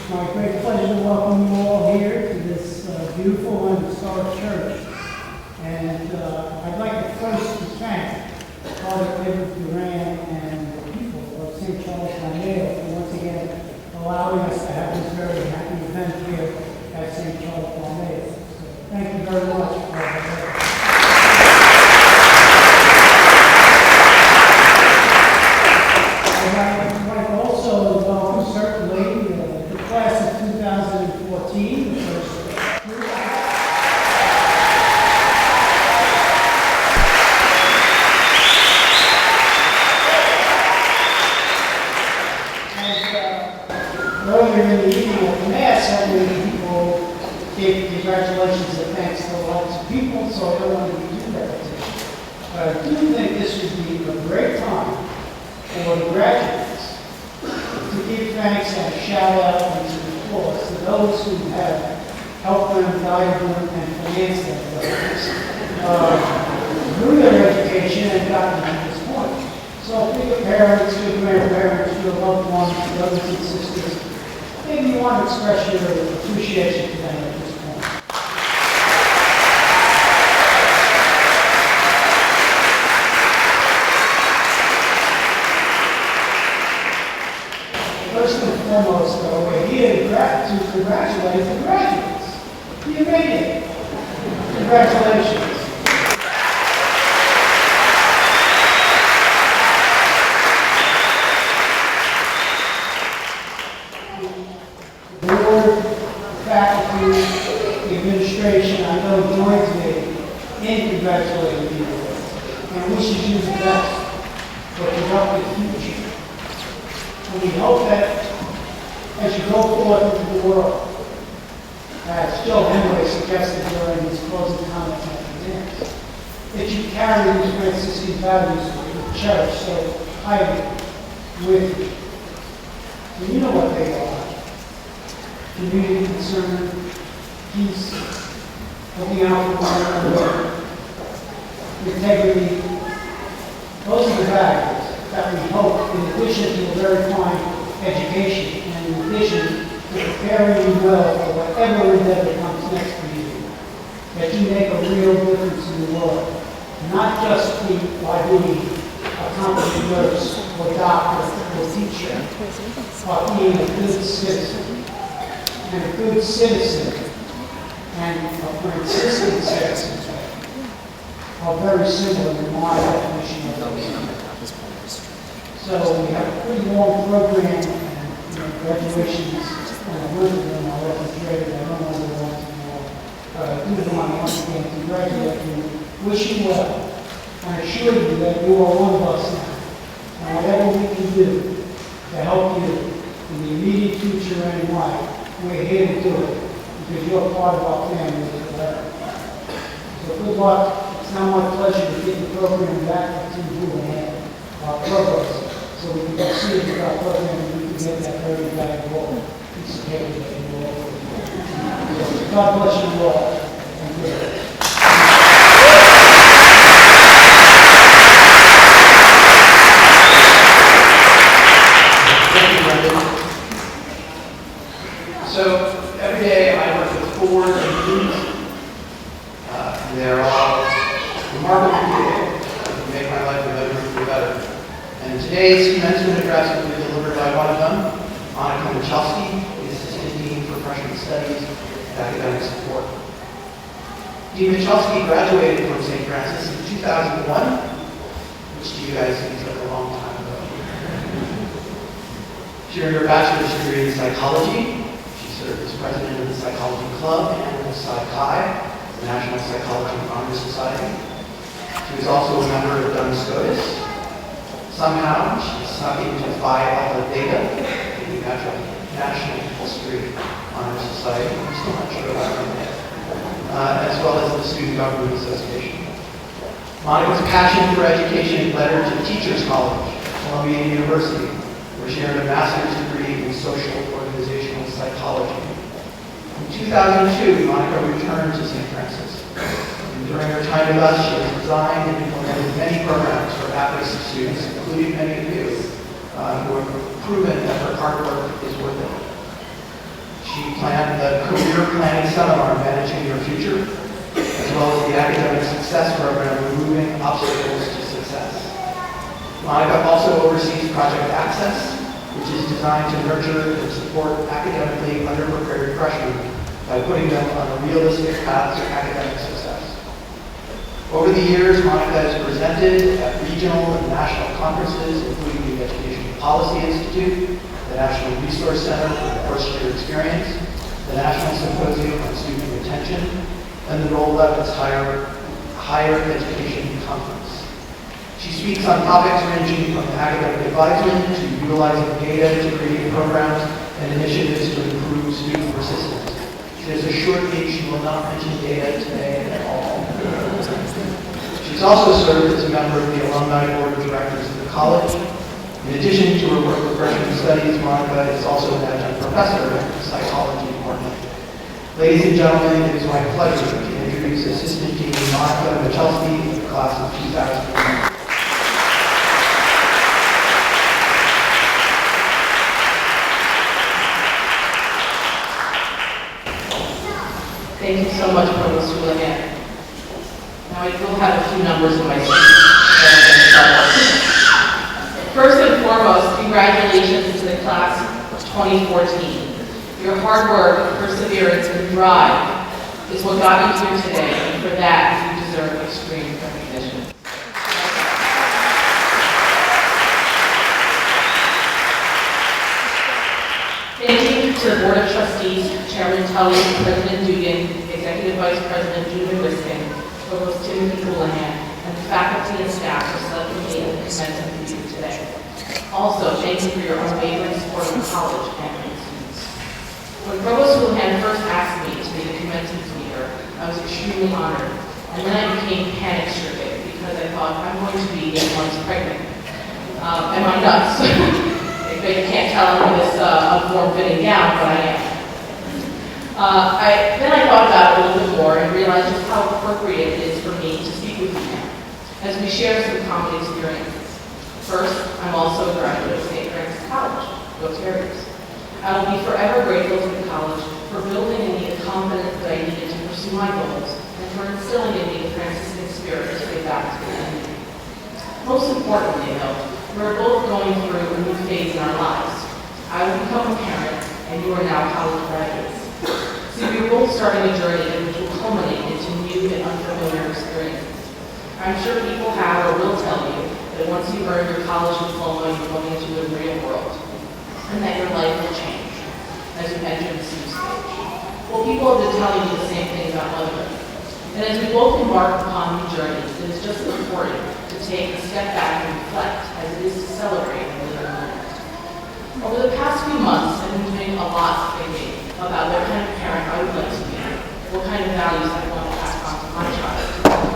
It's my great pleasure to welcome you all here to this beautiful and historic church. And I'd like to first thank Father Edward Duran and the people of St. Charles Borromeo for once again allowing us to have this very happy event here at St. Charles Borromeo. So thank you very much for that. I'd like also to welcome certainly the class of 2014, the first group. And earlier in the evening at the Mass, so many people gave congratulations and thanks to lots of people, so I don't want to do that today. But I do think this would be a great time for the graduates to give thanks and a shout out and to applause to those who have helped them, guided them, and financed them through their education and gotten them to this point. So for your parents, your grandparents, your loved ones, brothers and sisters, maybe you want to express your appreciation to them at this point. First and foremost, though, we're here to congratulate the graduates. You made it. Congratulations. The board, faculty, the administration, I know joins me in congratulating you and wishes you the best for a productive future. And we hope that as you go forth into the world, as Joe Henry suggested during his closing comments at the end, that you carry these Franciscan values of the church so highly with you. And you know what they are. Community concern, peace, looking out for one another, integrity. Those are the values that we hope, in addition to a very fine education, and in addition to preparing you well for whatever endeavor comes next for you, that you make a real difference in the world, not just by being a competent nurse or doctor or teacher, but being a good citizen. And a good citizen and a Franciscan citizen are very similar in my definition of those. So we have a pretty long program, and graduations and I went to them, I wasn't ready, I don't want to go on tomorrow. I do want to once again congratulate you, wish you well, and assure you that you are one of us now. And whatever we can do to help you in the immediate future and in life, we're here to do it because you're part of our family forever. So good luck. It's now my pleasure to get the program back to you and our provost so we can proceed with our program and we can get that very valuable piece of paper that you all over. So God bless you all. Thank you. So every day I work with 4 students. They're all remarkably creative to make my life a better. And today's commencement address will be delivered by one of them, Monica Michalski, the Assistant Dean for Freshman Studies and Academic Support. Dean Michalski graduated from St. Francis in 2001, which to you guys seems like a long time ago. She earned her bachelor's degree in psychology. Served as president of the Psychology Club and of Psi Chi, the National Psychology Honor Society. She was also a member of Duns Scotus. Somehow, she snuck into Phi Alpha Theta, the National History Honor Society. I'm still not sure about that. As well as the Student Government Association. Monica's passion for education led her to Teachers College, Columbia University, where she earned a master's degree in social organizational psychology. In 2002, Monica returned to St. Francis. And during her time with us, she has designed and implemented many programs for at-risk students, including many of you, who have proven that her hard work is worth it. the Career Planning Seminar, Managing Your Future, as well as the Academic Success Program, Removing Obstacles to Success. Monica also oversees Project Access, which is designed to nurture and support academically underprepared freshmen by putting them on a realistic path to academic success. Over the years, Monica has presented at regional and national conferences, including the Education Policy Institute, the National Resource Center for the First Year Experience, the National Symposium on Student Retention, and the Roll Levin's Higher Education Conference. She speaks on topics ranging from academic advisement to utilizing data to create programs and initiatives to improve student persistence. She has assured me she will not mention data today at all. She's also served as a member of the Alumni Board of Directors of the college. In addition to her work with freshman studies, Monica is also an adjunct professor at the psychology department. Ladies and gentlemen, it is my pleasure to introduce Assistant Dean Monica Michalski of the class of 2001. Thank you so much, Provost Houlihan. Now I will have a few numbers in my speech that I'm going to start with. First and foremost, congratulations to the class of 2014. Your hard work, perseverance, and drive is what got you here today, and for that, you deserve extreme recognition. Thank you to the Board of Trustees, Chairman Tully, President Dugan, Executive Vice President Judah Riskin, Provost Timothy Houlihan, and the faculty and staff for selecting me and commencement with you today. Also, thank you for your unwavering support of the college and its students. When Provost Houlihan first asked me to be the commencement speaker, I was extremely honored, and then I became panic-stricken because I thought, I'm going to be 8 months pregnant. Am I nuts? You can't tell me this form-fitting gown, but I am. Then I thought about it a little bit more and realized just how appropriate it is for me to speak with you now, as we share some common experiences. First, I'm also a graduate of St. Francis College, go Terriers. I will be forever grateful to the college for building in me the confidence that I needed to pursue my goals and for instilling in me the Franciscan spirit to give back to the community. Most importantly, though, we're both going through a new phase in our lives. I will become a parent, and you are now college graduates. So we are both starting a journey which will culminate into new and unfamiliar experiences. I'm sure people have or will tell you that once you earn your college diploma, you're going into the real world, and that your life will change as you enter the new stage. Well, people have been telling me the same thing about motherhood. And as we both embark upon new journeys, it is just as important to take a step back and reflect as it is to celebrate and live in the moment. Over the past few months, I've been doing a lot of thinking about what kind of parent I would like to be, what kind of values I want to pass on to my child.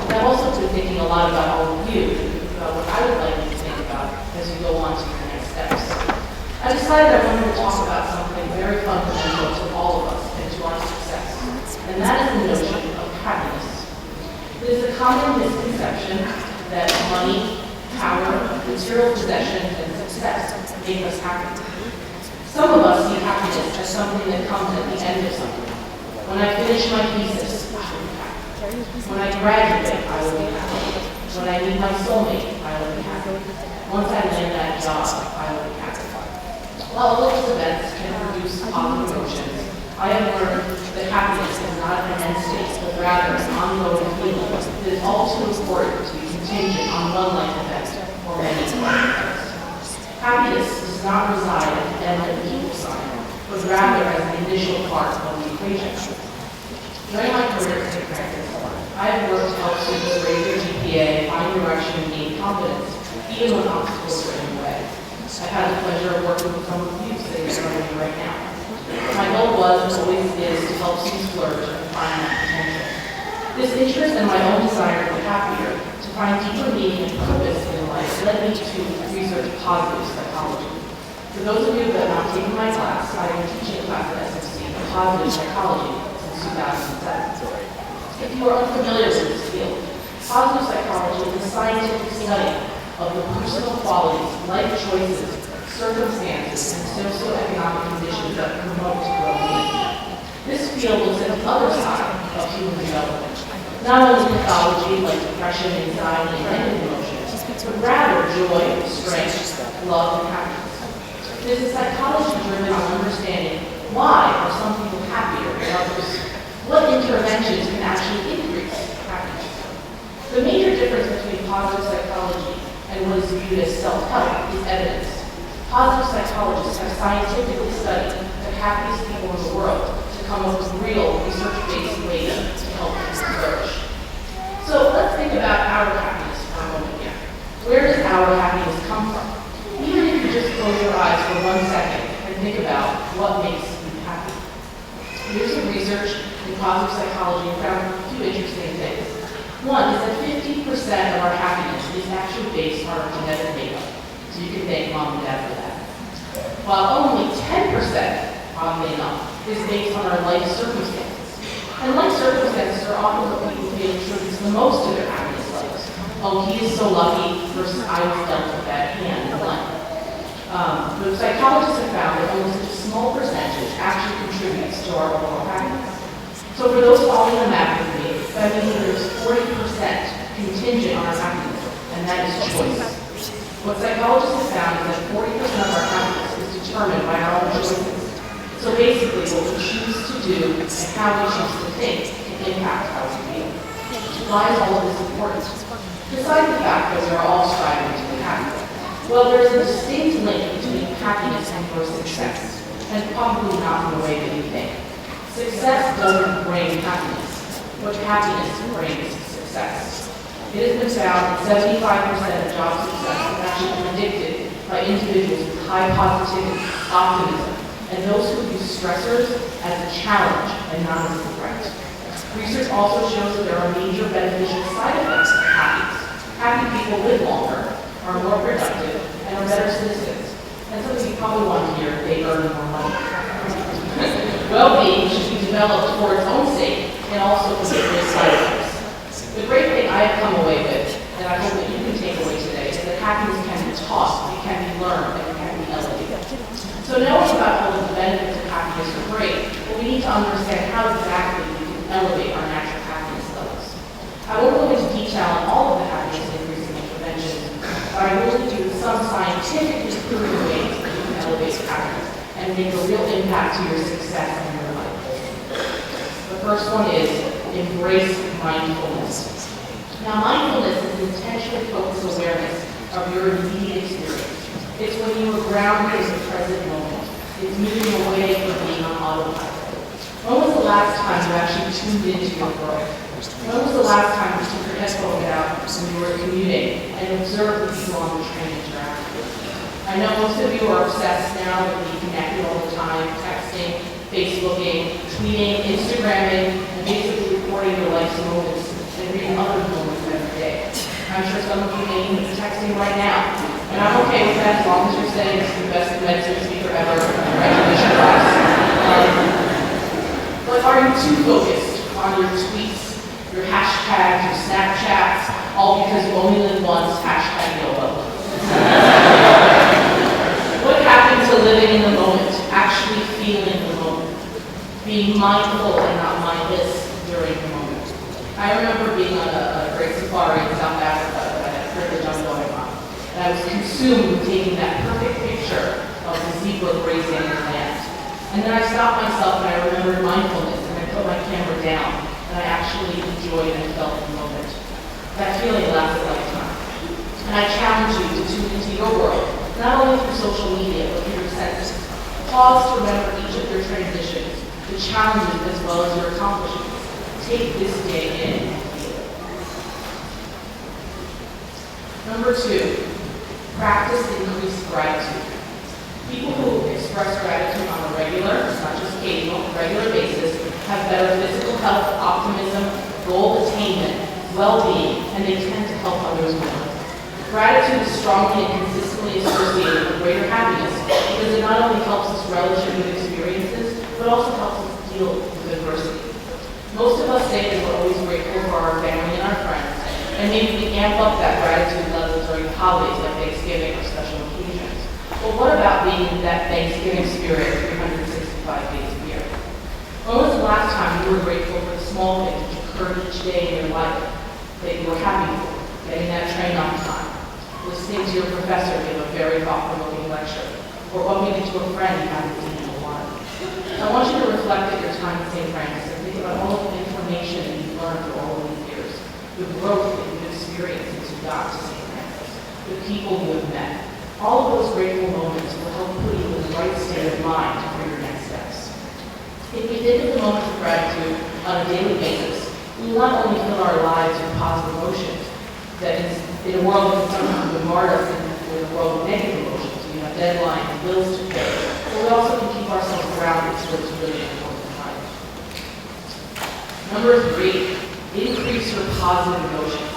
And I've also been thinking a lot about all of you, about what I would like you to think about as you go on to your next steps. I decided I wanted to talk about something very fundamental to all of us and to our success, and that is the notion of happiness. It is a common misconception that money, power, material possessions, and success make us happy. Some of us see happiness as something that comes at the end of something. When I finish my thesis, I will be happy. When I graduate, I will be happy. When I meet my soulmate, I will be happy. Once I land that job, I will be happy. While all of those events can produce positive emotions, I have learned that happiness is not an end state, but rather an ongoing feeling that is all too important to be contingent on one life event or many life events. Happiness does not reside at the end of the equal sign, but rather as an initial part of the equation. During my career at St. Francis, I have worked to help students raise their GPA, find direction, and gain confidence, even when obstacles are in the way. I've had the pleasure of working with some of you sitting in front of me right now. My goal was and always is to help students flourish and find that potential. This interest and my own desire to be happier, to find deeper meaning and purpose in life, led me to research positive psychology. For those of you that have not taken my class, I have been teaching a class at SMC in positive psychology since 2007. If you are unfamiliar with this field, positive psychology is a scientific study of the personal qualities, life choices, circumstances, and socioeconomic conditions that promote growth. This field looks at the other side of human development. Not only pathology like depression, anxiety, and negative emotions, but rather joy, strength, love, and happiness. It is a psychology driven on understanding why are some people happier than others. What interventions can actually increase happiness? The major difference between positive psychology and what is viewed as self-help is evidence. Positive psychologists have scientifically studied the happiest people in the world to come up with real research-based ways to help them flourish. So let's think about our happiness for a moment here. Where does our happiness come from? Even if you just close your eyes for 1 second and think about what makes you happy. Years of research in positive psychology found a few interesting things. One is that 50% of our happiness is actually based on our genetic makeup. So you can thank mom and dad for that. While only 10%, oddly enough, is based on our life circumstances. And life circumstances are often what people feel contributes the most to their happiness levels. Oh, he is so lucky versus I was dealt a bad hand in life. But psychologists have found that only such a small percentage actually contributes to our overall happiness. So for those following the map with me, that means that there's 40% contingent on our happiness, and that is choice. What psychologists have found is that 40% of our happiness is determined by our own choices. So basically, what we choose to do and how we choose to think can impact how we feel. Why is all of this important? Besides the fact that we are all striving to be happy, well, there is a distinct link between happiness and your success, and probably not in the way that you think. Success doesn't bring happiness, but happiness brings success. It has been found that 75% of job success is actually predicted by individuals with high positivity, optimism, and those who use stressors as a challenge and not as a threat. Research also shows that there are major beneficial side effects of happiness. Happy people live longer, are more productive, and are better citizens. And something you probably want to hear, they earn more money. Well-being should be developed for its own sake and also for the side effects. The great thing I have come away with, and I hope that you can take away today, is that happiness can be taught, it can be learned, and it can be elevated. So knowing about all of the benefits of happiness are great, but we need to understand how exactly we can elevate our natural happiness levels. I won't go into detail on all of the happiness increasing interventions, but I will give you some scientifically proven ways that you can elevate happiness and make a real impact to your success in your life. The first one is embrace mindfulness. Now, mindfulness is intentionally focused awareness of your immediate experience. It's when you are grounded in the present moment. It's moving away from being on autopilot. When was the last time you actually tuned into your world? When was the last time you took your headphones out when you were commuting and observed the people on the train interact with? I know most of you are obsessed now with being connected all the time, texting, Facebooking, tweeting, Instagramming, and basically recording your life's moments and reading other moments every day. I'm sure some of you may be texting right now. And I'm okay with that as long as you're saying it's the best medicine speaker ever in graduation class. But are you too focused on your tweets, your hashtags, your Snapchats, all because you only live once, hashtag YOLO? What happened to living in the moment, actually feeling the moment, being mindful and not mindless during the moment? I remember being on a great safari in South Africa that I had privilege on going on. And I was consumed with taking that perfect picture of the zebra grazing in the land. And then I stopped myself and I remembered mindfulness and I put my camera down and I actually enjoyed and felt the moment. That feeling lasts a lifetime. And I challenge you to tune into your world, not only through social media, but through your senses. Pause to remember each of your transitions, the challenges as well as your accomplishments. Take this day in and feel it. Number 2. Practice increased gratitude. People who express gratitude on a regular, not just occasional, regular basis, have better physical health, optimism, goal attainment, well-being, and they tend to help others more. Gratitude is strongly and consistently associated with greater happiness because it not only helps us relish good experiences, but also helps us deal with adversity. Most of us say that we're always grateful for our family and our friends, and maybe we amp up that gratitude level during holidays like Thanksgiving or special occasions. But what about being in that Thanksgiving spirit 365 days a year? When was the last time you were grateful for the small things that occurred each day in your life that you were happy for? Getting that train on time, listening to your professor give a very thoughtful-looking lecture, or bumping into a friend you haven't seen in a while. I want you to reflect at your time at St. Francis and think about all of the information that you've learned through all of these years, the growth that you've experienced since you got to St. Francis, the people you have met. All of those grateful moments will help put you in the right state of mind for your next steps. If we think of the moments of gratitude on a daily basis, we will not only fill our lives with positive emotions, that is, in a world that can sometimes bombard us with a world of negative emotions, we have deadlines and bills to pay, but we also can keep ourselves grounded so it's really important time. Number 3, increase your positive emotions.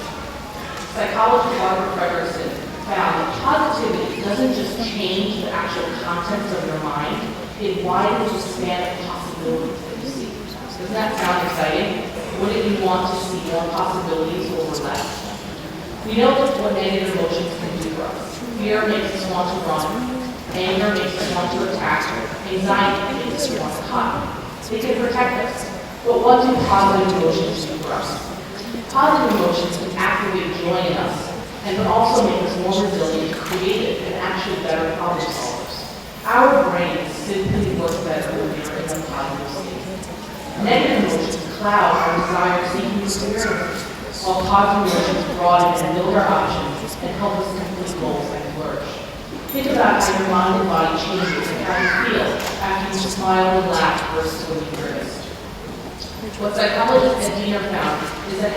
Psychologist Barbara Fredrickson found that positivity doesn't just change the actual contents of your mind, it widens the span of possibilities that you see. Doesn't that sound exciting? Wouldn't you want to see more possibilities over less? We know what negative emotions can do for us. Fear makes us want to run. Anger makes us want to attack. Anxiety makes us want to hide. They can protect us. But what do positive emotions do for us? Positive emotions can activate joy in us and can also make us more resilient, creative, and actually better problem solvers. Our brains simply work better when we are in a positive state. Negative emotions cloud our desire to seek new experiences, while positive emotions broaden and build our options and help us complete goals and flourish. Think about how your mind and body changes and how you feel after you smile and laugh versus when you're nervous. What psychologist Ed Diener found is that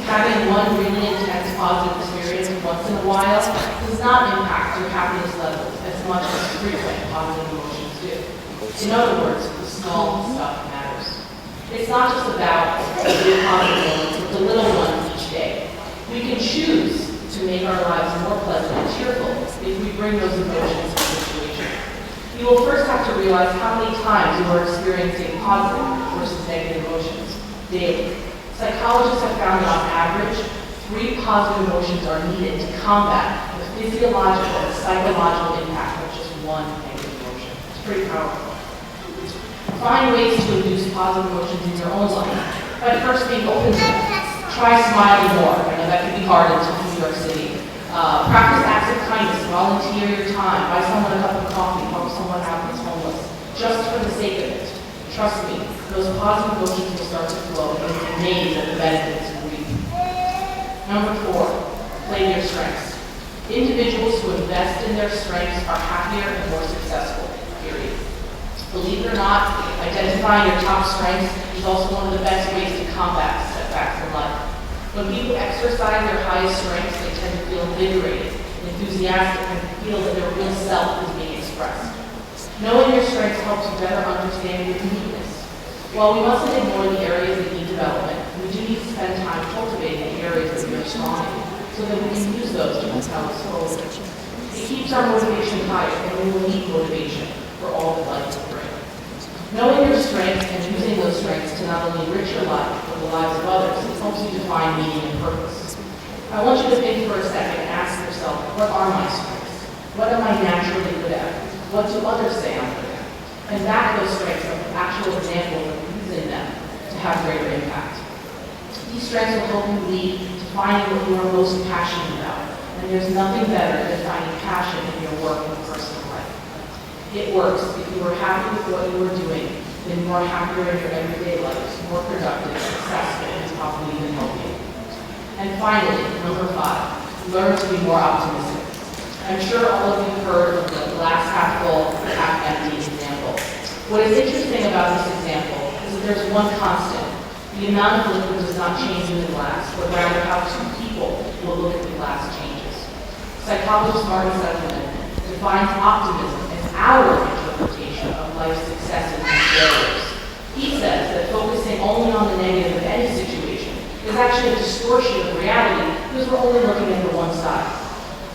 having one really intense positive experience once in a while does not impact your happiness levels as much as frequent positive emotions do. In other words, the small stuff matters. It's not just about the big positive moments, but the little ones each day. We can choose to make our lives more pleasant and cheerful if we bring those emotions to the situation. You will first have to realize how many times you are experiencing positive versus negative emotions daily. Psychologists have found that on average, 3 positive emotions are needed to combat the physiological and psychological impact of just one negative emotion. It's pretty powerful. Find ways to induce positive emotions in your own life by first being open to them. Try smiling more. I know that can be hard in New York City. Practice acts of kindness, volunteer your time, buy someone a cup of coffee, help someone out that's homeless, just for the sake of it. Trust me, those positive emotions will start to flow and you'll be amazed at the benefits you reap. Number 4, play your strengths. Individuals who invest in their strengths are happier and more successful, period. Believe it or not, identifying your top strengths is also one of the best ways to combat setbacks in life. When people exercise their highest strengths, they tend to feel invigorated, enthusiastic, and feel that their real self is being expressed. Knowing your strengths helps you better understand your uniqueness. While we mustn't ignore the areas that need development, we do need to spend time cultivating the areas that we are strong in, so that we can use those to propel us forward. It keeps our motivation higher, and we will need motivation for all that life will bring. Knowing your strengths and using those strengths to not only enrich your life, but the lives of others, it helps you to find meaning and purpose. I want you to think for a second and ask yourself, what are my strengths? What am I naturally good at? What do others say I'm good at? And back those strengths up with actual examples of using them to have greater impact. These strengths will help you lead to finding what you are most passionate about. And there's nothing better than finding passion in your work and personal life. It works. If you are happy with what you are doing, then you are happier in your everyday life, more productive, successful, and probably even healthier. And finally, number 5, learn to be more optimistic. I'm sure all of you have heard of the glass half full, half empty example. What is interesting about this example is that there's one constant. The amount of liquid does not change in the glass, but rather how 2 people will look at the glass changes. Psychologist Martin Seligman defines optimism as our interpretation of life's successes and failures. He says that focusing only on the negative of any situation is actually a distortion of reality because we're only looking at the one side.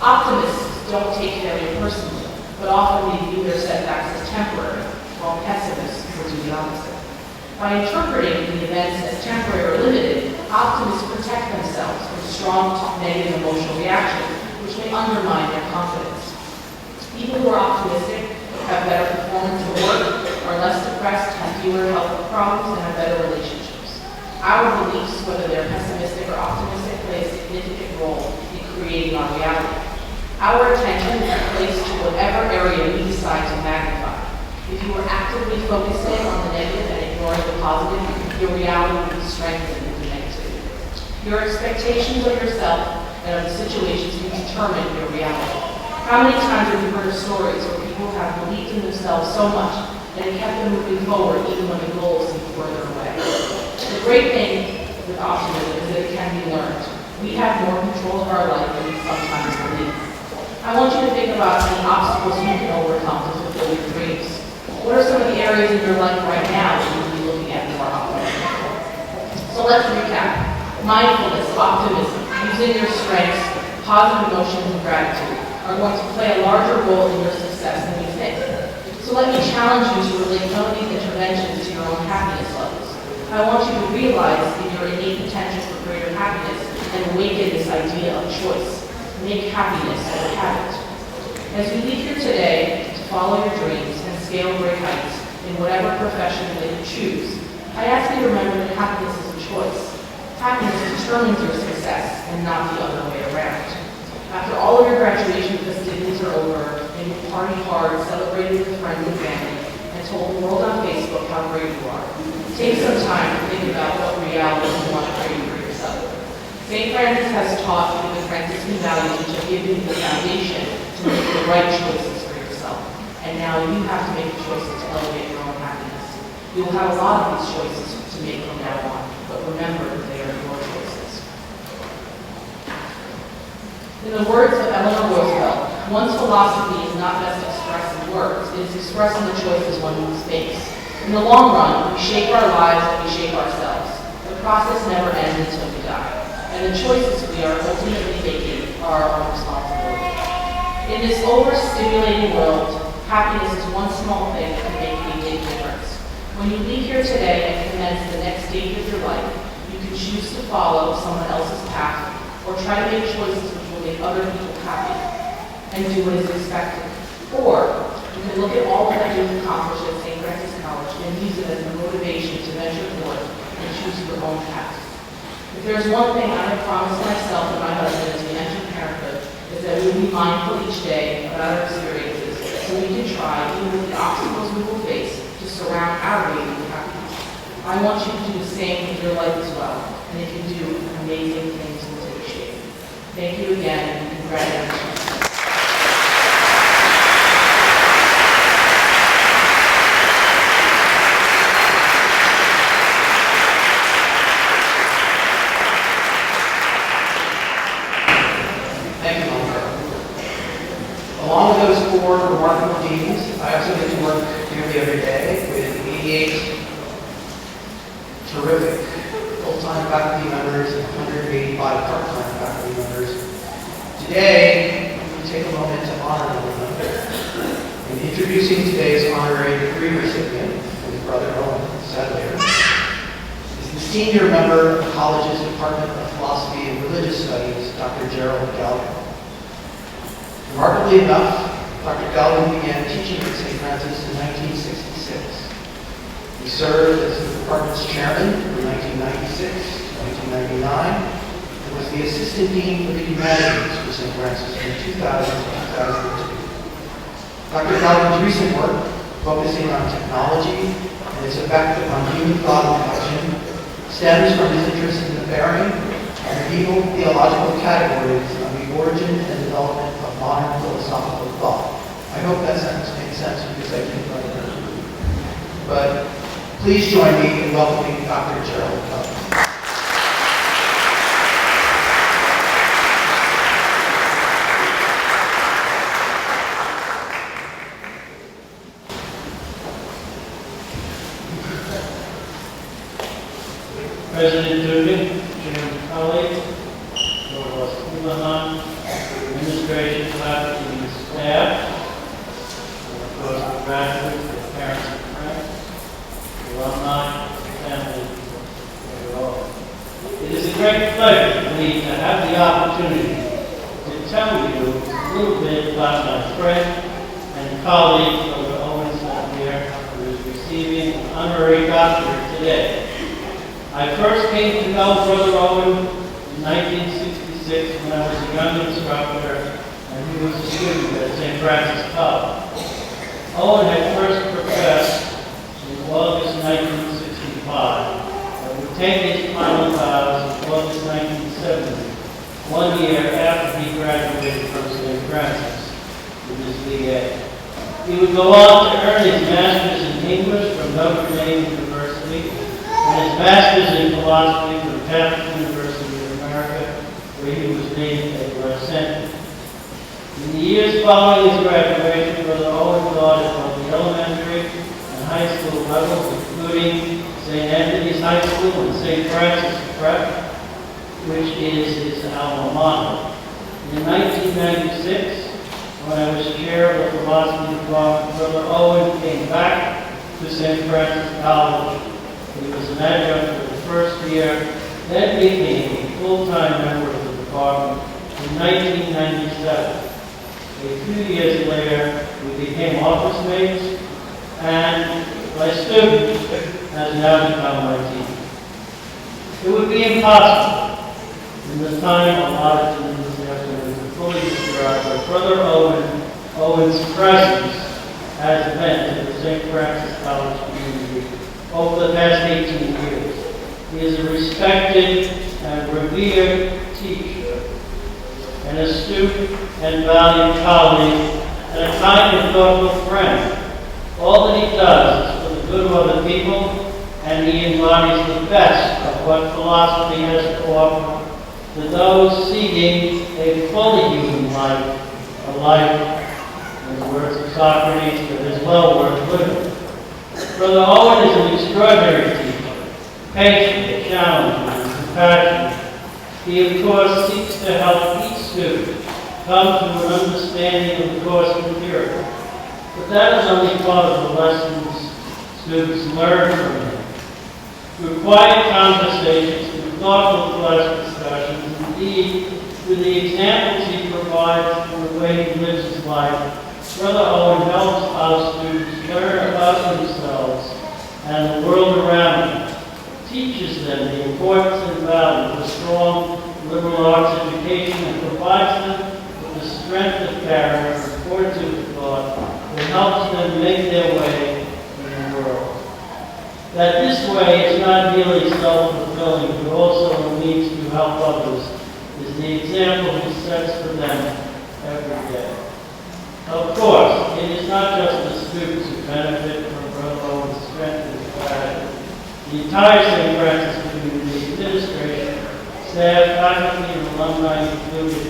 Optimists don't take failure personally, but often they view their setbacks as temporary, while pessimists will do the opposite. By interpreting the events as temporary or limited, optimists protect themselves from strong negative emotional reactions, which may undermine their confidence. People who are optimistic have better performance at work, are less depressed, have fewer health problems, and have better Our beliefs, whether they're pessimistic or optimistic, play a significant role in creating our reality. Our attention is placed to whatever area we decide to magnify. If you are actively focusing on the negative and ignoring the positive, your reality will be strengthened into negativity. Your expectations of yourself and of the situations will determine your reality. How many times have you heard of stories where people have believed in themselves so much that it kept them moving forward even when the goals seemed further away? The great thing with optimism is that it can be learned. We have more control of our life than we sometimes believe. I want you to think about the obstacles you can overcome to fulfill your dreams. What are some of the areas in your life right now that you will be looking at more often? So let's recap. Mindfulness, optimism, using your strengths, positive emotions, and gratitude are going to play a larger role in your success than you think. So let me challenge you to relate some of these interventions to your own happiness levels. I want you to realize in your innate potential for greater happiness and awaken this idea of choice. Make happiness a habit. As you leave here today to follow your dreams and scale great heights in whatever profession that you choose, I ask you to remember that happiness is a choice. Happiness determines your success and not the other way around. After all of your graduation festivities are over and you party hard, celebrated with friends and family, and told the world on Facebook how great you are, take some time to think about what reality you want to create for yourself. St. Francis has taught you the Franciscan values which have given you the foundation to make the right choices for yourself. And now you have to make the choices to elevate your own happiness. You will have a lot of these choices to make from now on, but remember that they are your choices. In the words of Eleanor Roosevelt, one's philosophy is not best expressed in words, it is expressed in the choices one makes. In the long run, we shape our lives and we shape ourselves. The process never ends until we die. And the choices we are ultimately making are our responsibility. In this overstimulating world, happiness is one small thing that can make a big difference. When you leave here today and commence the next stage of your life, you can choose to follow someone else's path or try to make choices which will make other people happy and do what is expected. Or you can look at all that you've accomplished at St. Francis College and use it as a motivation to venture forth and choose your own path. If there's one thing I have promised myself and my husband as we enter parenthood, is that we will be mindful each day about our experiences so we can try, even with the obstacles we will face, to surround our baby with happiness. I want you to do the same with your life as well, and it can do amazing things in take shape. Thank you again, and congratulations. Along with those four remarkable deans, I also get to work nearly every day with 88 terrific full-time faculty members and 185 part-time faculty members. Today, we take a moment to honor one another. In introducing today's honorary degree recipient, his brother Owen, said later, is the senior member of the college's Department of Philosophy and Religious Studies, Dr. Gerald Gallagher. Remarkably enough, Dr. Gallagher began teaching at St. Francis in 1966. He served as the department's chairman from 1996 to 1999 and was the assistant dean for the humanities for St. Francis from 2000 to 2002. Dr. Gallagher's recent work, focusing on technology and its effect upon human thought and action, stems from his interest in the bearing of medieval theological categories on the origin and development of modern philosophical thought. I hope that sentence makes sense because I didn't write it. But please join me in welcoming Dr. Gerald Gallagher. President Dugan, Chairman colleagues, Lord Kuhlaman, administration, faculty, and staff, and of course the graduates, the parents and friends, the alumni, family, and all. It is a great pleasure for me to have the opportunity to tell you a little bit about my friend and colleague, Dr. Owen here, who is receiving an honorary doctorate today. I first came to know Brother Owen in 1966 when I was a young instructor and he was a student at St. Francis College. Owen had first professed in August 1965 and would take his final vows in August 1970, 1 year after he graduated from St. Francis with his BA. He would go on to earn his master's in English from Notre Dame University and his master's in philosophy from Catholic University of America, where he was named a licentiate. In the years following his graduation, Brother Owen taught at both the elementary and high school levels, including St. Anthony's High School and St. Francis Prep, which is his alma mater. In 1996, when I was chair of the philosophy department, Brother Owen came back to St. Francis College. He was an adjunct for the first year, then became a full-time member of the department in 1997. A few years later, we became office mates, and my student has now become my teacher. It would be impossible in the time allotted to me this afternoon to fully describe what Brother Owen's presence has meant to the St. Francis College community over the past 18 years. He is a respected and revered teacher, an astute and valued colleague, and a kind and thoughtful friend. All that he does is for the good of other people, and he embodies the best of what philosophy has to offer to those seeking a fully human life, a life, in the words of Socrates, that is well worth living. Brother Owen is an extraordinary teacher, patient, challenging, and compassionate. He, of course, seeks to help each student come to an understanding of the course material. But that is only part of the lessons students learn from him. Through quiet conversations, through thoughtful class discussions, indeed, through the examples he provides and the way he lives his life, Brother Owen helps our students learn about themselves and the world around them, teaches them the importance and value of a strong liberal arts education, and provides them with the strength of character and fortitude of thought that helps them make their way in the world. That this way is not merely self-fulfilling, but also a means to help others, is the example he sets for them every day. Of course, it is not just the students who benefit from Brother Owen's strength and compassion. The entire St. Francis community, administration, staff, faculty, and alumni included,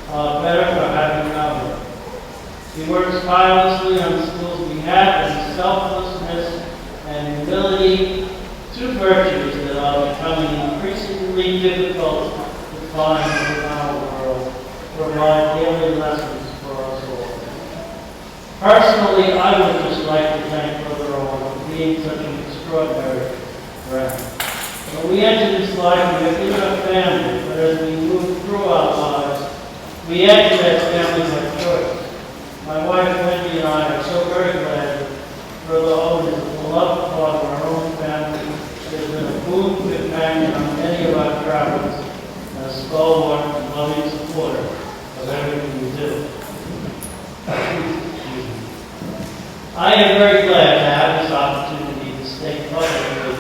are better for having him here. He works tirelessly on the school's behalf, and selflessness and humility, two virtues that are becoming increasingly difficult to find in our world, provide daily lessons for us all. Personally, I would just like to thank Brother Owen for being such an extraordinary friend. When we enter this life, we have given a family, but as we move through our lives, we enter that family by choice. My wife Wendy and I are so very glad that Brother Owen is a beloved part of our own family. He has been a boon companion on many of our travels, and a stalwart and loving supporter of everything we do. I am very glad to have this opportunity to state publicly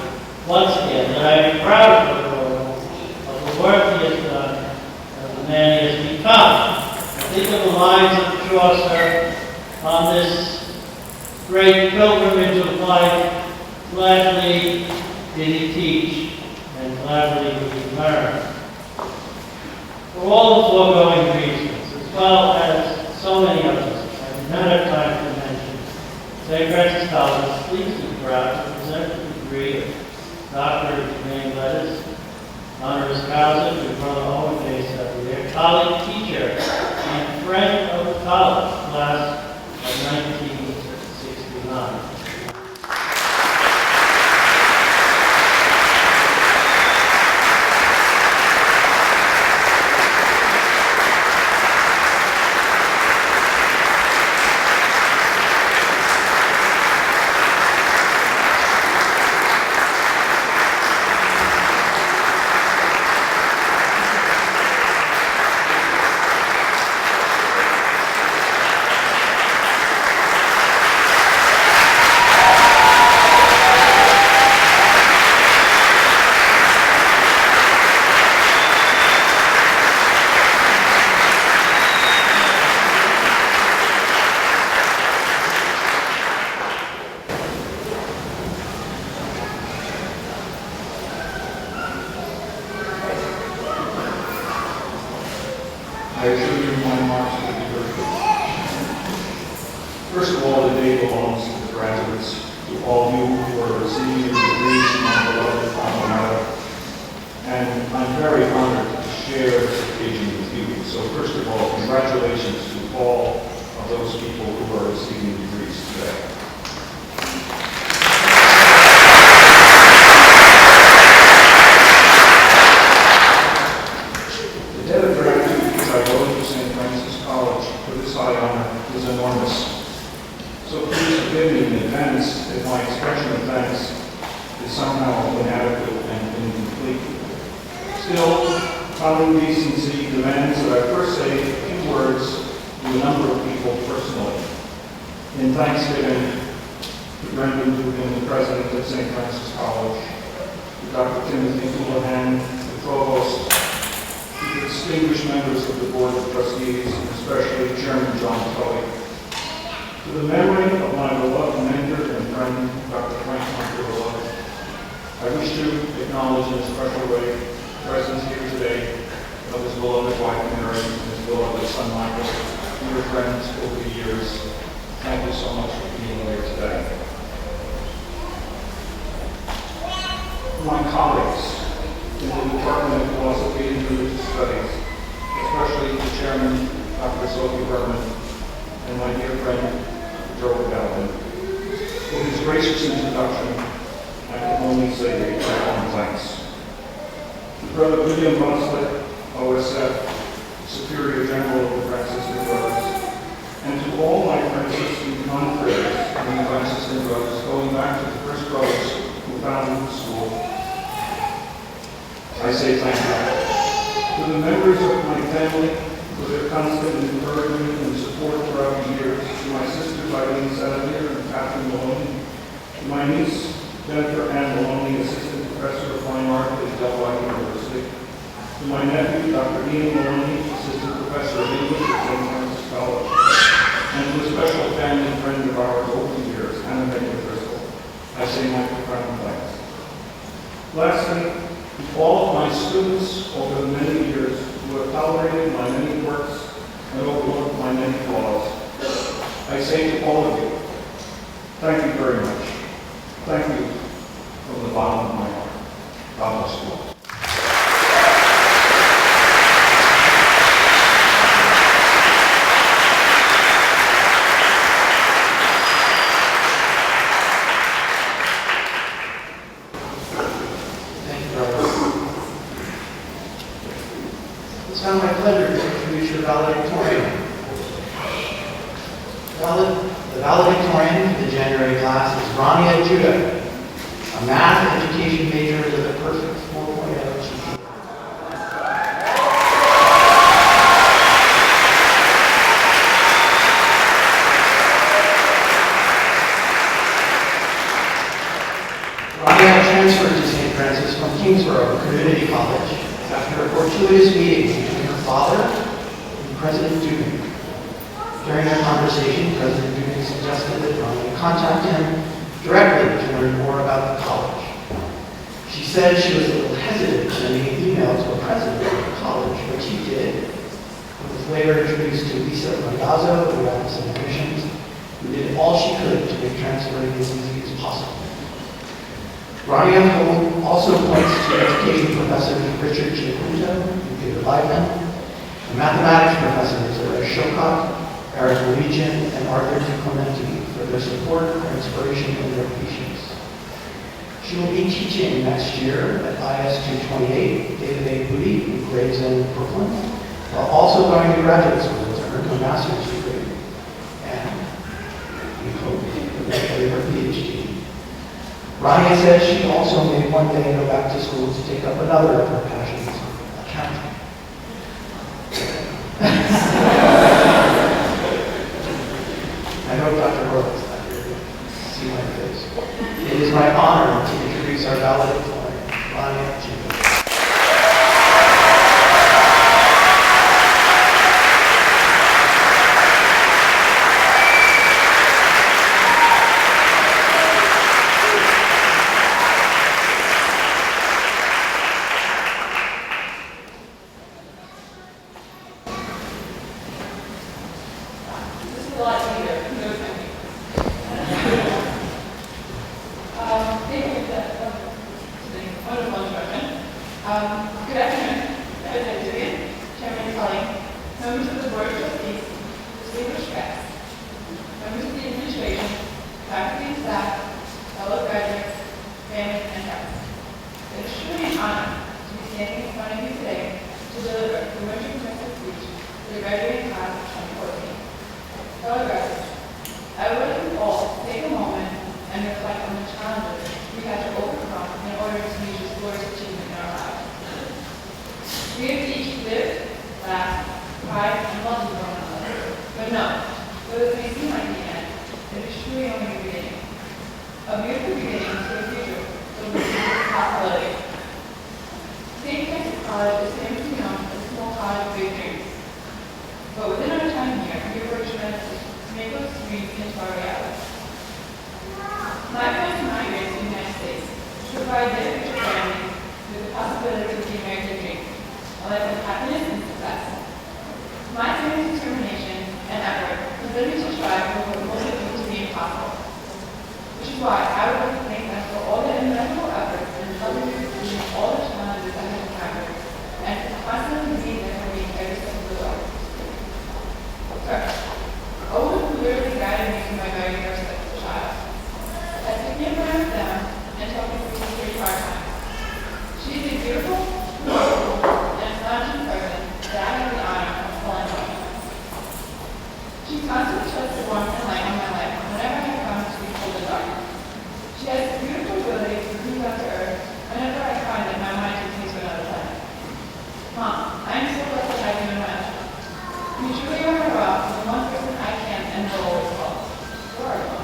once again that I am proud of Brother Owen, of the work he has done, and the man he has become. I think of the lines of Chaucer on this great pilgrimage of life: gladly did he teach, and gladly did he learn. For all the foregoing reasons, as well as so many others, I do not have time to mention, St. Francis College is pleased and proud to present the degree of Doctor of Humane Letters, honoris causa, to Brother Owen J. Xavier, colleague teacher and friend of the college class of 1969. I assure you my remarks will be very good. First of all, the day belongs to the graduates, to all you who are receiving your degrees from my beloved alma mater. And I'm very honored to share this occasion with you. So first of all, congratulations to all of those people who are receiving degrees today. The debt of gratitude which I owe to St. Francis College for this high honor is enormous. So please forgive me in advance if my expression of thanks is somehow inadequate and incomplete. Still, common decency demands that I first say a few words to a number of people personally. In Thanksgiving, to Brendan Dugan, the president of St. Francis College, to Dr. Timothy Houlihan, the provost, to the distinguished members of the Board of Trustees, and especially Chairman John Tully, to the memory of my beloved mentor and friend, Dr. Frank Monterola, I wish to acknowledge in a special way the presence here today of his beloved wife Mary and his beloved son Michael, dear friends over the years. Thank you so much for being here today. My colleagues in the Department of Philosophy and Religious Studies, especially the chairman, Dr. Sophie Berman, and my dear friend, Joe Galvin. For his gracious introduction, I can only say a profound thanks. To Brother William Boslett, OSF, Superior General of the Franciscan Brothers, and to all my Franciscan confreres in the Franciscan Brothers, going back to the first brothers who founded the school, I say thank you. To the members of my family, for their constant encouragement and support throughout the years, to my sisters Eileen Sadler and Catherine Maloney, to my niece Jennifer Ann Maloney, Assistant Professor of Fine Art at Delaware University, to my nephew Dr. Ian Maloney, Assistant Professor of English at St. Francis College, and to a special family friend of ours over the years, Anna Megan Driscoll, I say my profound thanks. Lastly, to all of my students over the many years who have tolerated my many quirks and overlooked my many flaws, I say to all of you, thank you very much. Thank you from the bottom of my heart. God bless you all. Thank you, brother. It's now my pleasure to introduce your valedictorian. The valedictorian for the January class is Rania Judah, a math education major with a perfect 4.0 GPA. Rania transferred to St. Francis from Kingsborough Community College after a fortuitous meeting between her father and President Dugan. During their conversation, President Dugan suggested that Rania contact him directly to learn more about the college. She said she was a little hesitant sending an email to a president of the college, which he did, and was later introduced to Lisa Randazzo of the Office of Admissions, who did all she could to make transferring as easy as possible. Rania also points to education professors Richard Giaquinto and Peter Leibman, and mathematics professors Larry Shokot, Eric Legion, and Arthur T. Clementi for their support, their inspiration, and their patience. She will be teaching next year at IS 228, David A. Booty in Gravesend, Brooklyn, while also going to graduate school to earn a master's degree. And we hope to get her PhD. Rania said she also may one day go back to school to take up another of her passions, accounting. I hope Dr. Horowitz is not here to see my face. It is my honor to introduce our valedictorian, Rania Judah. members of the Board of Trustees, distinguished guests, members of the administration, faculty and staff, fellow graduates, families, and friends. It is truly an honor to be standing in front of you today to deliver the winter commencement speech to the graduating class of 2014. Fellow graduates, I would like you all to take a moment and reflect on the challenges we had to overcome in order to reach this glorious achievement in our lives. We have each lived, laughed, cried, and loved with one another. But no, though this may seem like the end, it is truly only the beginning. A beautiful beginning to the future will be a possibility. St. Francis College is famously known as a small college of big dreams. But within our time here, we were fortunate to make those dreams into our reality. My plans to migrate to the United States to provide their future families with the possibility of the American dream, a life of happiness and success. My family's determination and effort has led me to strive for what most of to be impossible, which is why I would like to thank them for all their immeasurable efforts in helping me through all the challenges I have encountered and for constantly being there for me every step of the way. First, Owen literally guided me through my very first child. I took me around them and taught me through some pretty hard times. She is a beautiful, wonderful, and astonishing person that I have the honor of calling home. She constantly sheds the warmth and light on my life whenever I come to be cold and dark. She has the beautiful ability to bring down to earth whenever I find that my mind continues to another planet. Mom, I am so blessed that I have you in my life. You truly are my rock, and the one person I can and will always call. Where are you, Mom?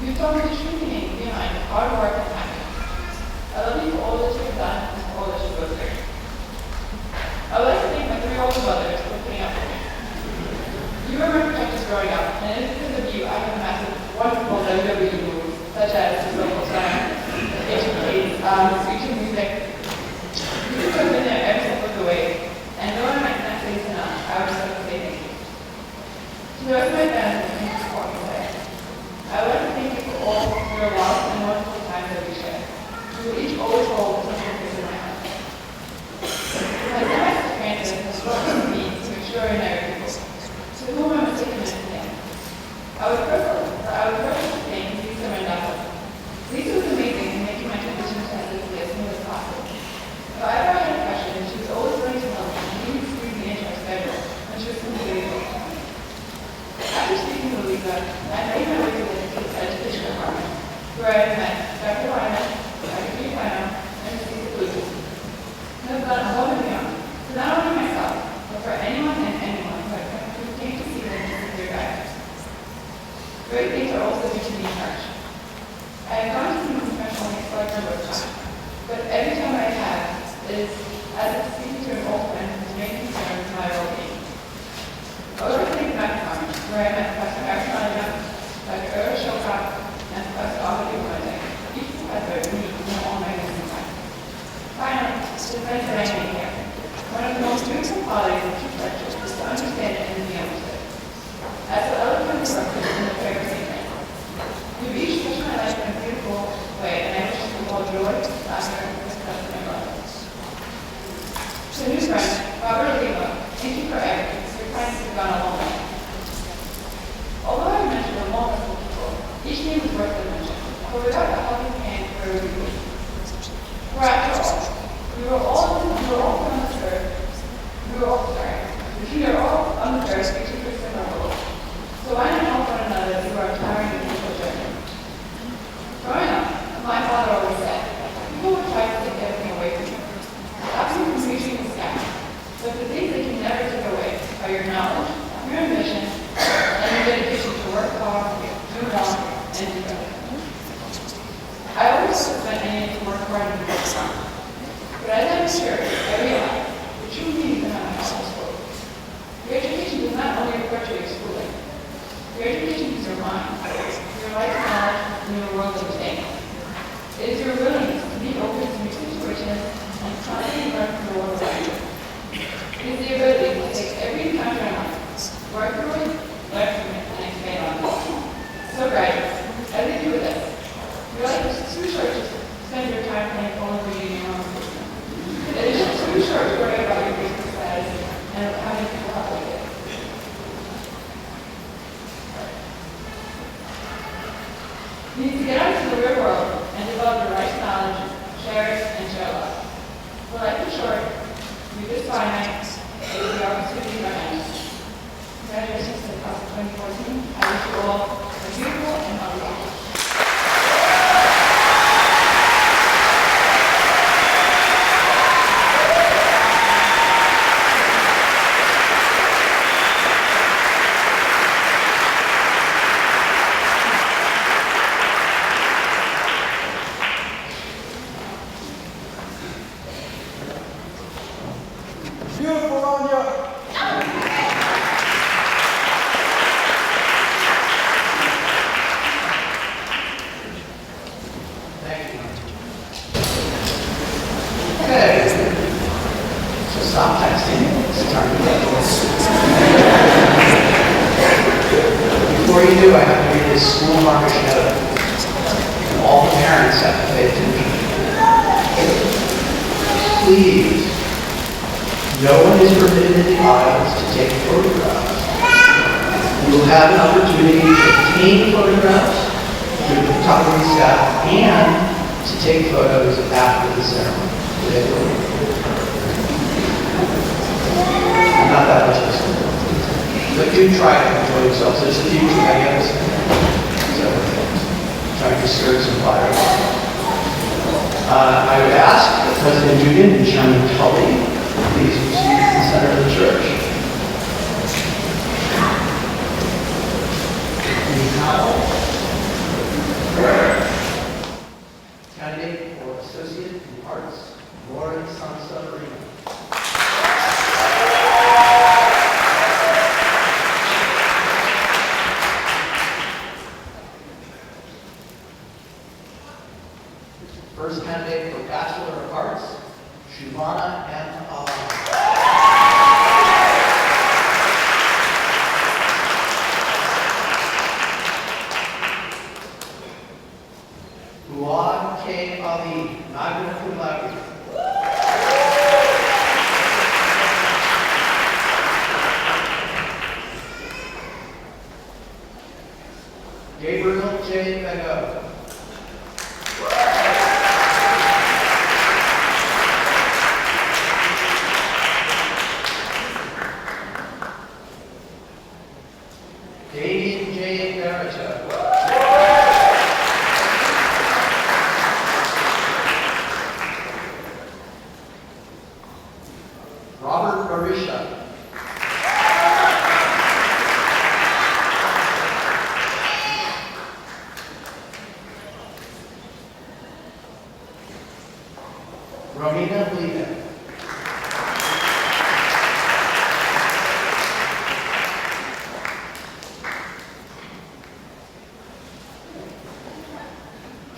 You told me the true meaning behind hard work and happiness. I love you for all that you've done and for all that you go through. I would like to thank my 3 older brothers for putting up with me. You were my protectors growing up, and it is because of you I have amassed wonderful WWE moves, such as the social slam, the HPs, speech and music. You have been there every step of the way, and though I might not say this enough, I would just like to say thank you. To the rest of my family, thank you for walking today. I would like to thank you for all your love and wonderful times that we shared. You will each always hold a special place in my heart. My semester Francis has spoken to me to extraordinary people, to whom I must take a minute to thank. I would personally thank Lisa Mendoza. Lisa was amazing in making my transition to Texas as smooth as possible. If I ever had a question, she was always willing to help me and even squeeze me into her schedule when she was completely booked. After speaking to Lisa, I made my way to the education department, where I met Dr. Wyman, Dr. Buchanan, and Mrs. Lucas. And I've gone above and beyond, for not only myself, but for anyone and anyone who came to see them as their guidance. Great things are also due to me in church. I have gone to see them professionally a select number of times, but every time I have, it is as if speaking to an old friend whose main concern is my well-being. I would like to thank Dr. Carmen, where I met Professor Aristotle, Dr. Earl Shilcock, and Professor Albert Duarte. Each professor needs to know all my missing time. Finally, the friends that I made here. One of the most beautiful qualities of true friendship is to understand it and to be understood. As the eloquent reference in the prayer of St. Francis, you've each touched my life in a beautiful way, and I wish you all joy, laughter, and success in my life. To new friend, Robert Oliva, thank you for everything. Your kindness has gone a long way. Although I mentioned a long list of people, each name is worth the mention, but without a helping hand for a review. For after all, we were all on this earth. We are all on this earth reaching for similar goals. So why not help one another through our tiring and difficult journey? Growing up, my father always said, people will try to take everything away from you. Stop you from reaching the sky. But the things they can never take away are your knowledge, your ambition, and your dedication to work hard, do well, and do better. I always spent your right knowledge and your worldly things. It is your willingness to be open to new situations and constantly learn from the world around you. It is the ability to take every encounter in life, work through it, learn from it, and expand on it. So graduates, as you do with us, your life is too short to spend your time playing phone or reading your own system. It is too short to worry about your business status and having people help with it. You need to get out into the real world and develop the right knowledge, share it, and share love. For life is short, youth is finite, and the opportunity in our hands. Congratulations to the class of 2014. I wish you all a beautiful and healthy life. Beautiful, Anya. Thank you. Okay. So stop texting. It's time to get Before you do, I have to read this school markish note. And all the parents have to pay attention. Please, no one is permitted in the aisles to take photographs. You will have an opportunity to obtain photographs through the photography staff and to take photos after the ceremony. Not that much of a school. But do try to enjoy yourselves. There's a few caveats. So, trying to stir some fire. I would ask that President Dugan and Chairman Tully please proceed to the center of the church. Candidate for Associate in Arts, Lauren Sanseverino. First candidate for Bachelor of Arts, Shuvana M. Alam. Fuad K. Ali, magna cum laude. Gabriel J. Bego. Damien J. Barretta. Robert Barisha. Romina Levin.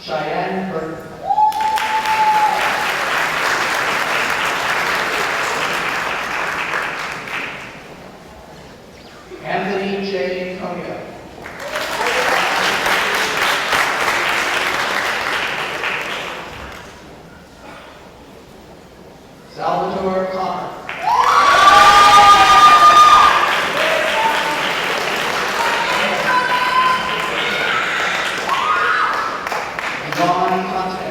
Cheyenne Burton. Anthony J. Konya. Salvatore Connor. Yvonne Conte.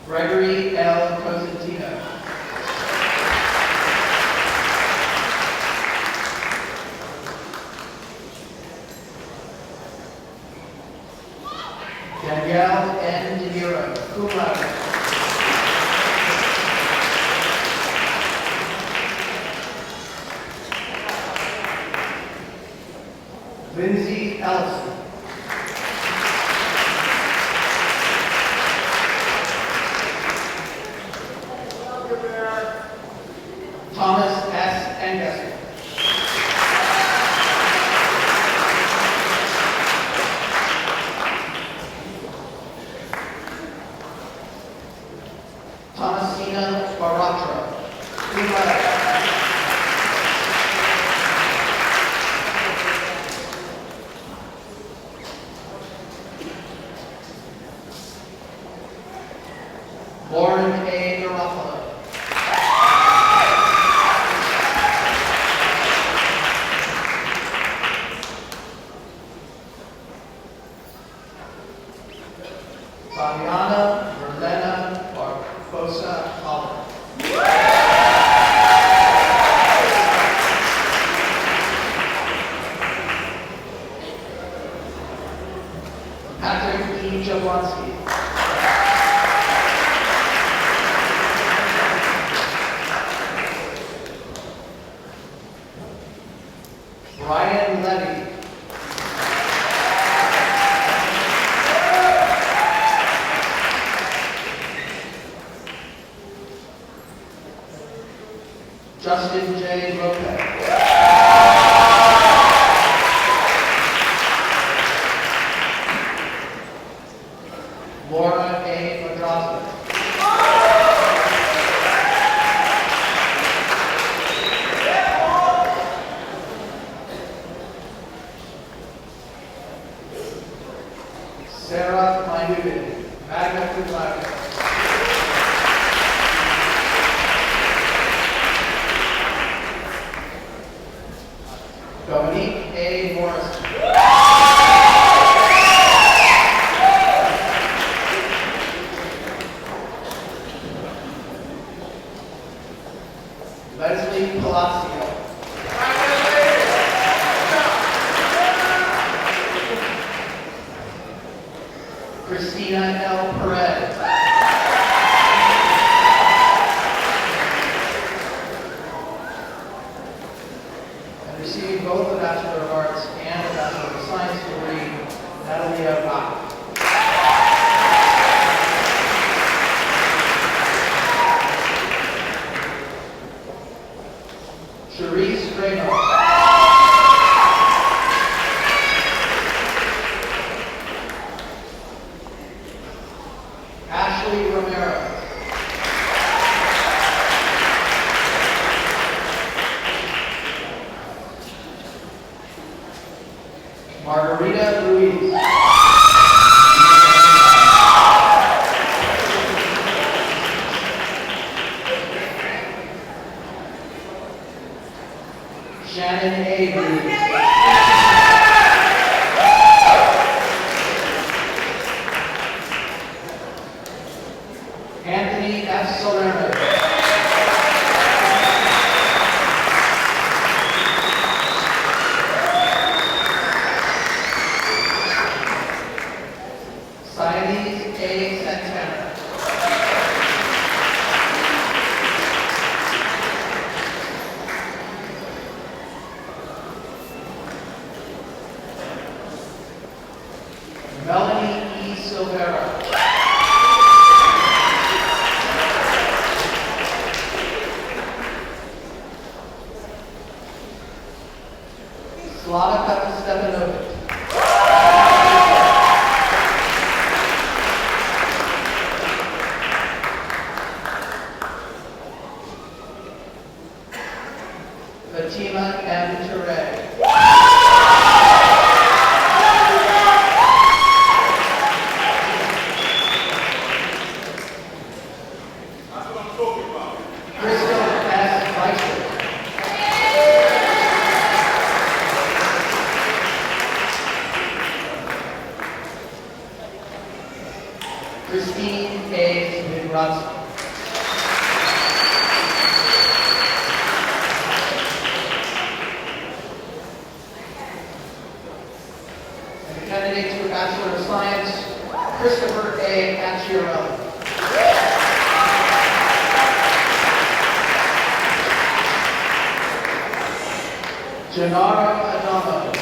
Gregory L. Cosentino. Danielle N. De Niro, cum laude. Lindsay Ellison. Thomas S. Engesser. Thomasina Baratra. Cum laude. Lauren A. Garofalo. Fabiana Verlena Barbosa Oliver. Patrick E. Jablonski. Ryan Levy. Justin J. Lopez. Laura A. Madraza. Sarah Mayutin, magna cum laude. Dominique A. Morrison. Leslie Palacio. Christina L. Perez. And receiving both a Bachelor of Arts and a Bachelor of Science degree, Natalia Bach. Charisse Ramos. Ashley Romero. Margarita Ruiz. Shannon A. Ruiz. Anthony F. Salerno. Siamese A. Santana. Melanie E. Silvera. Slavica Stepanovic. Fatima M. Ture. Crystal S. Weiser. Christine A. Zbigrawski. And the candidates for Bachelor of Science, Christopher A. Acciarelli. Gennaro Adamo.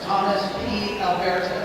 Thomas P. Alberto.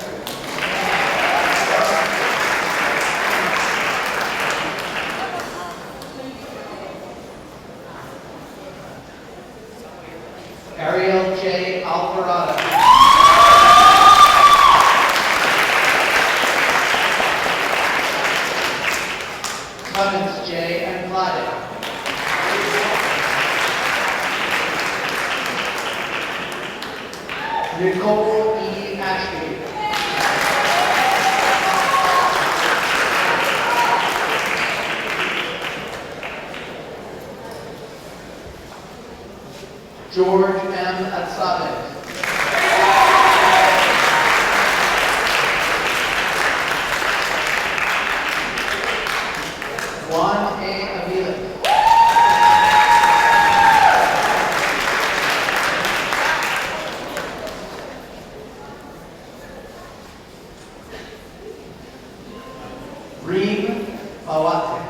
Awate.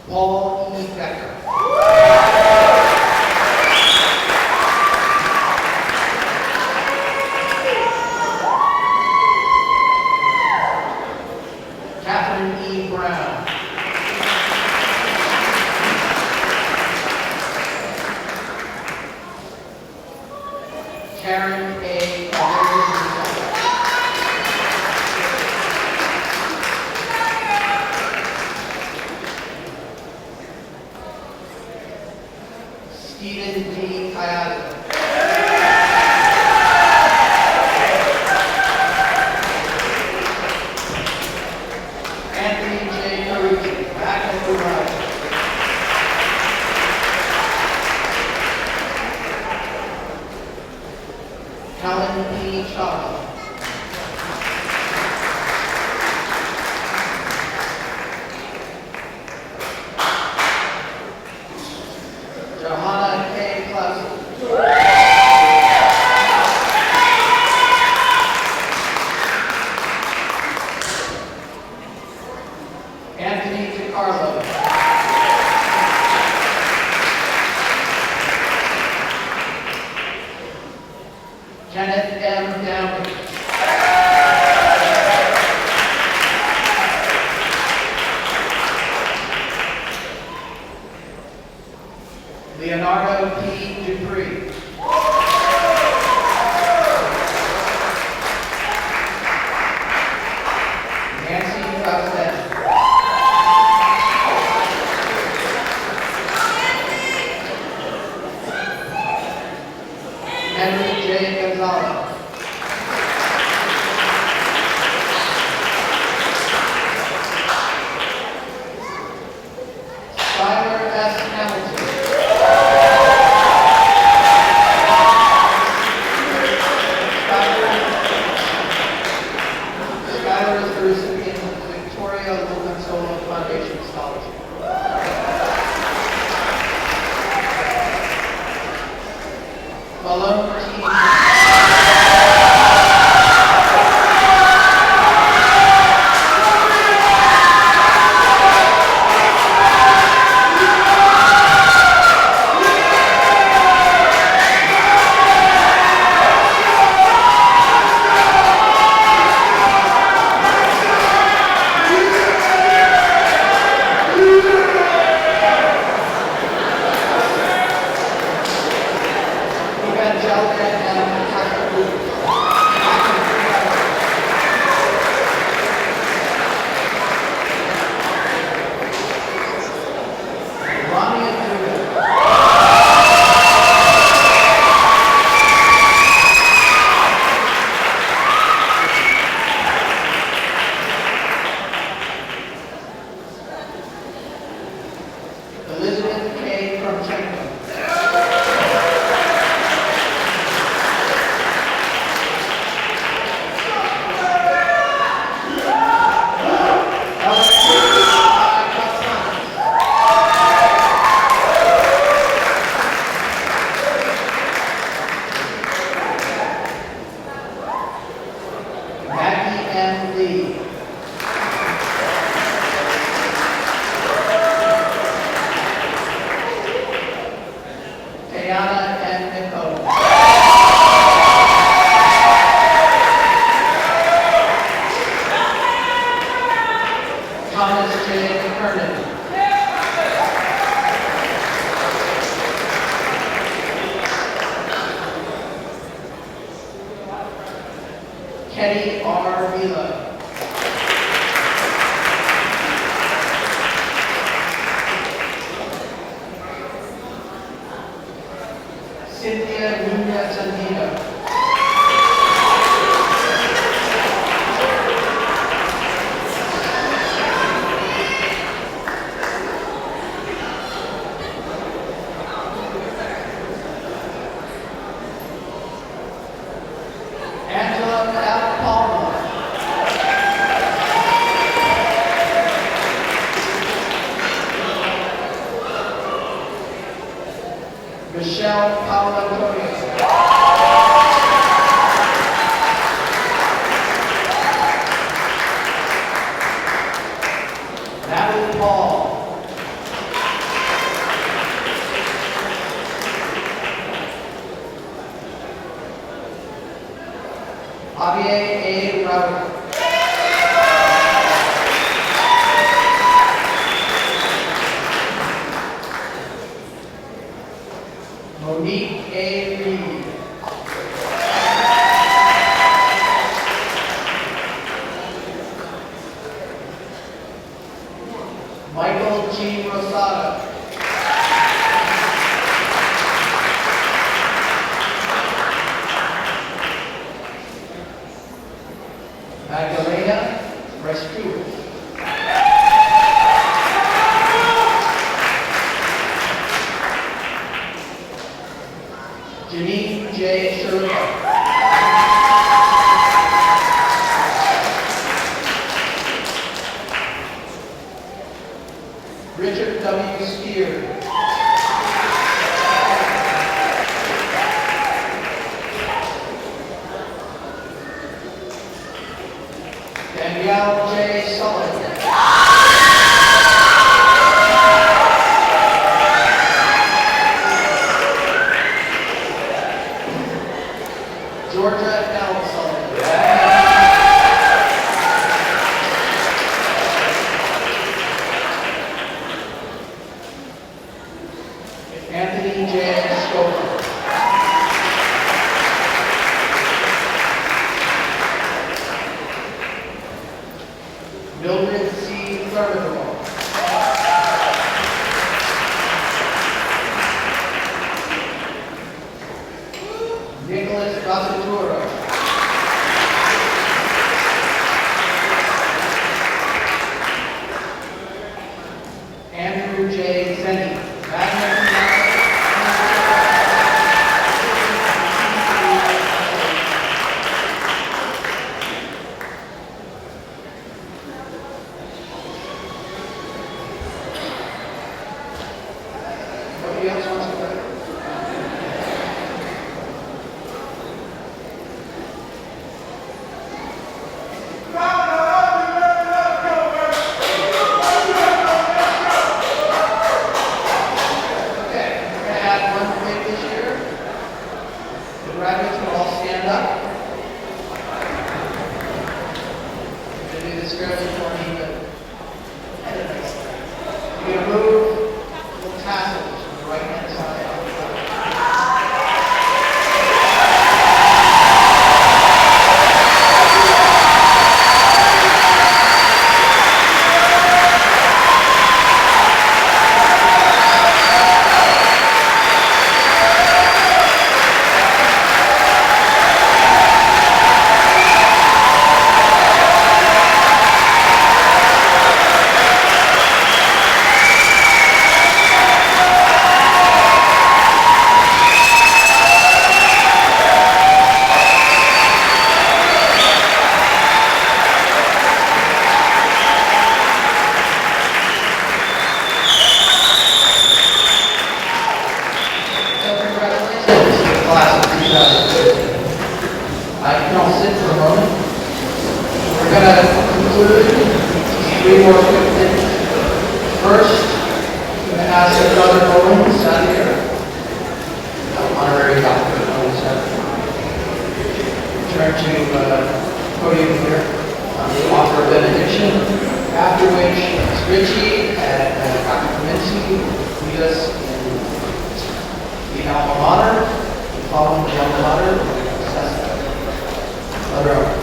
Paul E. Becker. Catherine E. Brown. Karen A. Stephen D. Kayada. Anthony J. Caruso, magna cum laude. Helen P. Chava. Johanna K. Clausen. Anthony DiCarlo. Kenneth M. Downey. Leonardo P. Dupree. Nancy Faustin. Henry J. Gonzalez. Skylar S. Hamilton. Skylar is the recipient of the Victoria Luconsola Foundation Scholarship. Malone T. Elizabeth K. Kromchenko. Maggie M. Lee. Diana N. Nicole. Thomas J. McKernan. Kenny R. Vila. Cynthia Nunez Andino. Angela F. Palmer. valedictorian. Natalie Paul. Javier A. Rauter. Monique A. Reed. Michael G. Rosado. Magdalena Rescue. Janine J. Sherlock. Richard W. Spear. Danielle J. Sullivan. Georgia L. Sullivan. Anthony J. Schofield. Mildred C. Thurman. Nicholas Rassaturo. Andrew J. Zenny. Magna Cum Laude. Nobody else wants to play? Okay, we're going to add one thing this year. The graduates will all stand up. I'm going to do this fairly for me, but you're going to move little tassels from the right-hand side out the front. So congratulations to the class of 2015. You can all sit for a moment. We're going to conclude three more quick things. First, I'm going to ask Dr. Owens out here, Honorary Dr. Owens, turn to the podium here to offer a benediction, after which Richie and Dr. Commencement lead us in the alma mater, and following the alma mater, we're going to assess that. Brother Owen.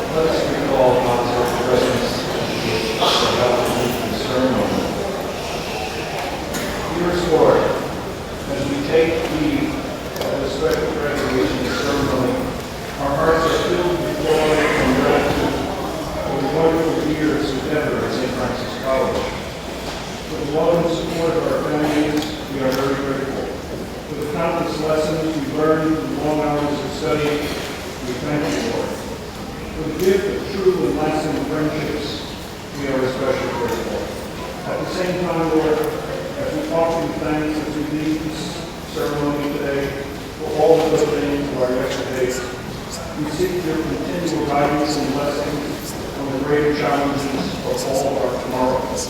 Let us recall God's presence and the ceremony. Dearest Lord, as we take leave of this special graduation ceremony, our hearts are filled with joy and gratitude for the wonderful years together at St. Francis College. For the love and support of our families, we are very grateful. For the friendships, we are especially grateful. At the same time, Lord, as we offer you thanks as we leave this ceremony today for all the good things of our yesterdays, we seek your continual guidance and blessings on the greater challenges of all of our tomorrows.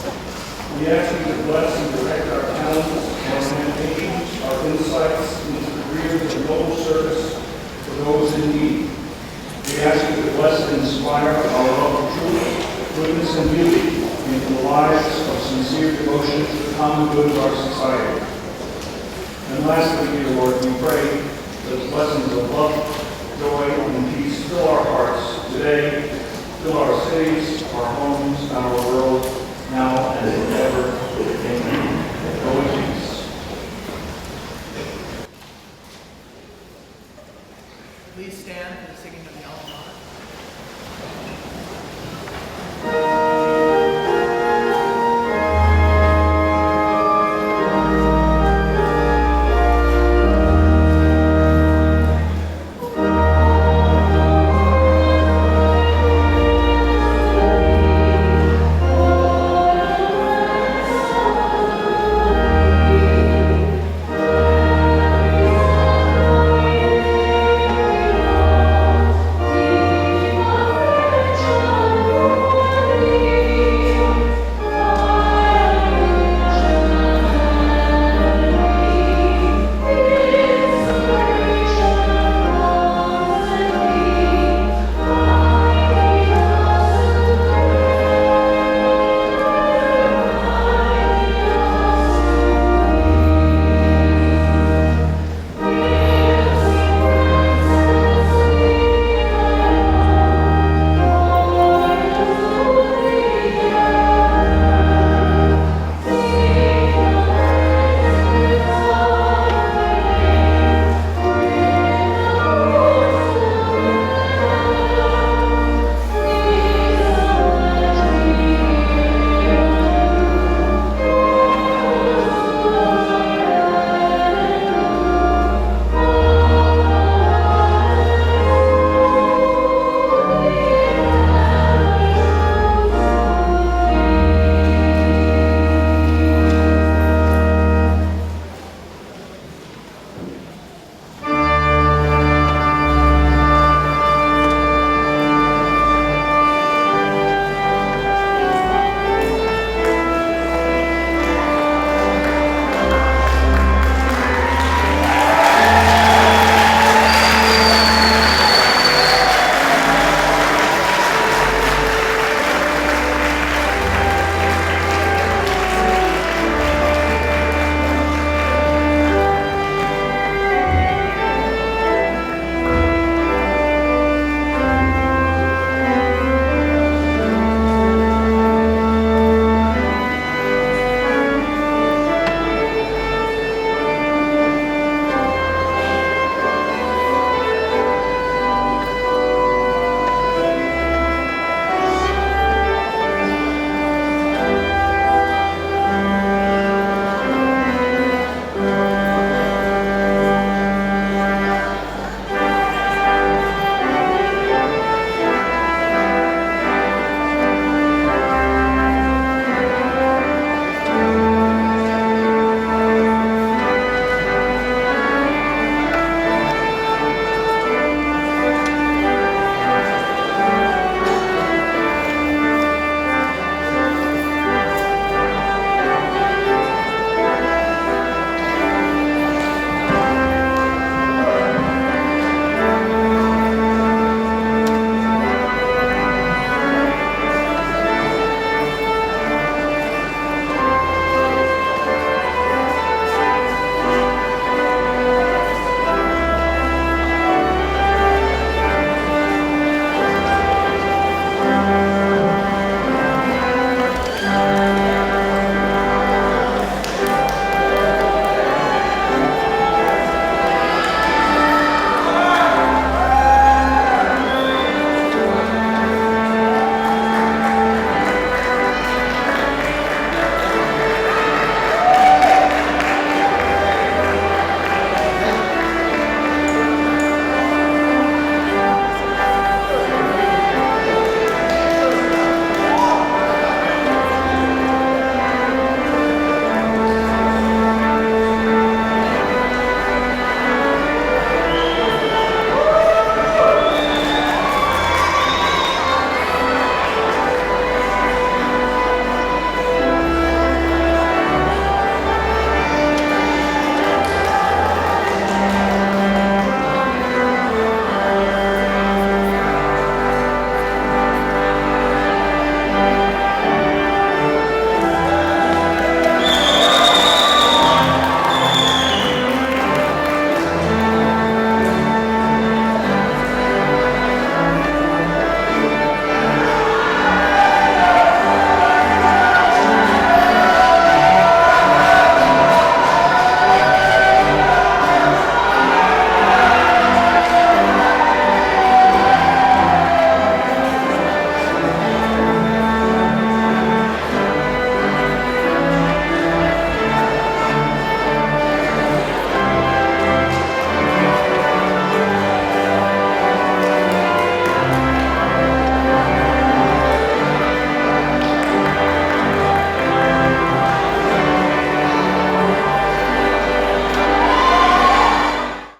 We ask you to bless and direct our talents, our imaginations, our insights into the careers of noble service for those in need. We ask you to bless and inspire our love of truth, goodness, and beauty into the lives of sincere devotion to the common good of our society. And lastly, dear Lord, we pray that the blessings of love, joy, and peace fill our hearts today, fill our cities, our homes, and our world